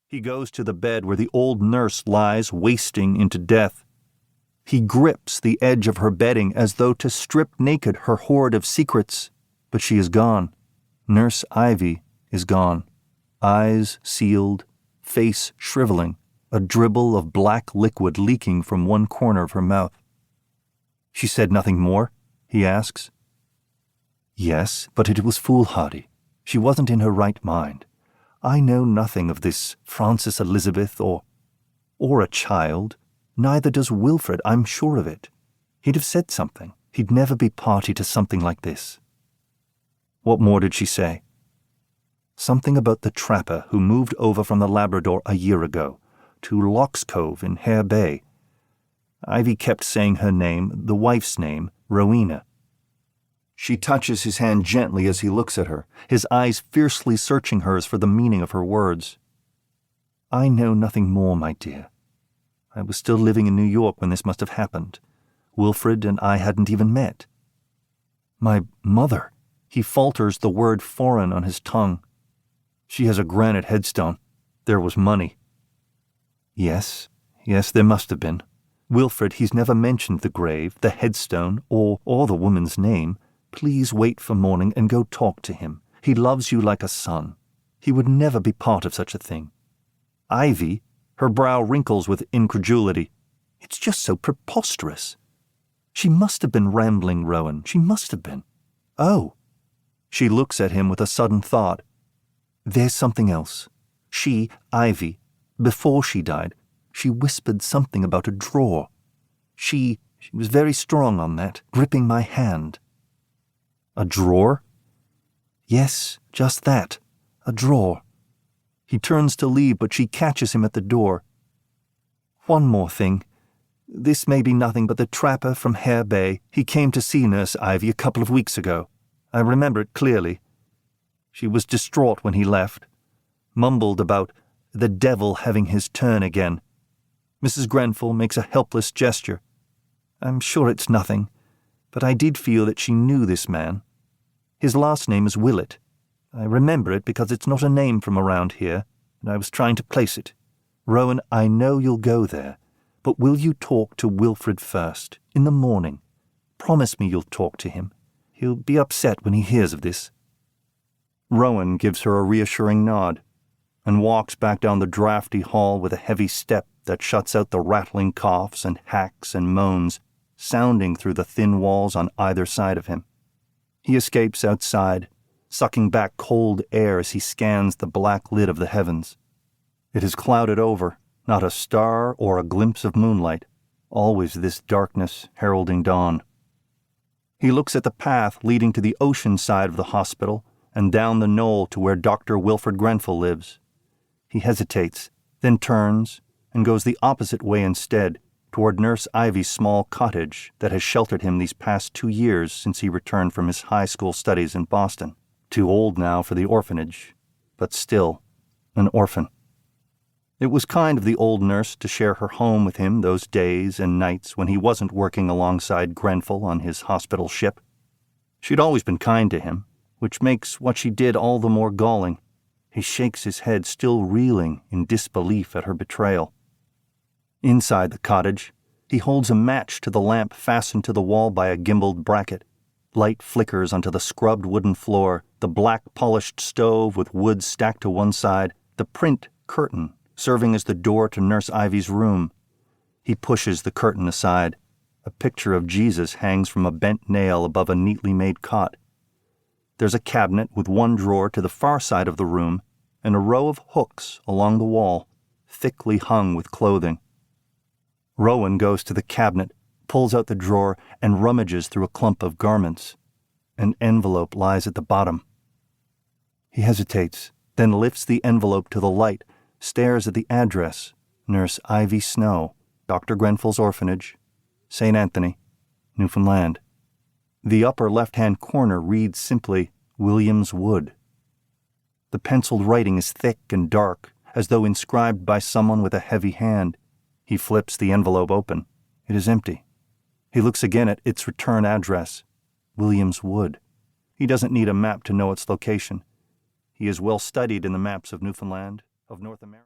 He goes to the bed where the old nurse lies wasting into death. He grips the edge of her bedding as though to strip naked her hoard of secrets, but she is gone. Nurse Ivy is gone. Eyes sealed, face shriveling, a dribble of black liquid leaking from one corner of her mouth. "She said nothing more?" he asks. "Yes, but it was foolhardy. She wasn't in her right mind. I know nothing of this Frances Elizabeth or a child. Neither does Wilfred, I'm sure of it. He'd have said something. He'd never be party to something like this." "What more did she say?" "Something about the trapper who moved over from the Labrador a year ago, to Lock's Cove in Hare Bay. Ivy kept saying her name, the wife's name, Rowena." She touches his hand gently as he looks at her, his eyes fiercely searching hers for the meaning of her words. "I know nothing more, my dear. I was still living in New York when this must have happened. Wilfred and I hadn't even met." "My mother," he falters the word foreign on his tongue. "She has a granite headstone. There was money." Yes, there must have been. Wilfred, he's never mentioned the grave, the headstone, or the woman's name. Please wait for morning and go talk to him. He loves you like a son. He would never be part of such a thing." Ivy, her brow wrinkles with incredulity. "It's just so preposterous." "She must have been rambling, Roan. She must have been." "Oh." She looks at him with a sudden thought. "There's something else. She, Ivy, before she died, she whispered something about a drawer. She was very strong on that, gripping my hand." "A drawer?" "Yes, just that. A drawer." He turns to leave, but she catches him at the door. "One more thing. This may be nothing, but the trapper from Hare Bay, he came to see Nurse Ivy a couple of weeks ago. I remember it clearly. She was distraught when he left. Mumbled about the devil having his turn again. Mrs. Grenfell makes a helpless gesture. I'm sure it's nothing, but I did feel that she knew this man. His last name is Willett. I remember it because it's not a name from around here, and I was trying to place it. Roan, I know you'll go there, but will you talk to Wilfred first, in the morning? Promise me you'll talk to him. He'll be upset when he hears of this." Roan gives her a reassuring nod and walks back down the draughty hall with a heavy step that shuts out the rattling coughs and hacks and moans sounding through the thin walls on either side of him. He escapes outside, sucking back cold air as he scans the black lid of the heavens. It is clouded over, not a star or a glimpse of moonlight, always this darkness heralding dawn. He looks at the path leading to the ocean side of the hospital and down the knoll to where Dr. Wilfred Grenfell lives. He hesitates, then turns and goes the opposite way instead, toward Nurse Ivy's small cottage that has sheltered him these past 2 years since he returned from his high school studies in Boston. Too old now for the orphanage, but still an orphan. It was kind of the old nurse to share her home with him those days and nights when he wasn't working alongside Grenfell on his hospital ship. She'd always been kind to him, which makes what she did all the more galling. He shakes his head, still reeling in disbelief at her betrayal. Inside the cottage, he holds a match to the lamp fastened to the wall by a gimbaled bracket. Light flickers onto the scrubbed wooden floor, the black polished stove with wood stacked to one side, the print curtain serving as the door to Nurse Ivy's room. He pushes the curtain aside. A picture of Jesus hangs from a bent nail above a neatly made cot. There's a cabinet with one drawer to the far side of the room and a row of hooks along the wall, thickly hung with clothing. Roan goes to the cabinet, pulls out the drawer, and rummages through a clump of garments. An envelope lies at the bottom. He hesitates, then lifts the envelope to the light, stares at the address, Nurse Ivy Snow, Dr. Grenfell's orphanage, St. Anthony, Newfoundland. The upper left-hand corner reads simply, Williams Wood. The penciled writing is thick and dark, as though inscribed by someone with a heavy hand. He flips the envelope open. It is empty. He looks again at its return address, Williams Wood. He doesn't need a map to know its location. He is well studied in the maps of Newfoundland, of North America.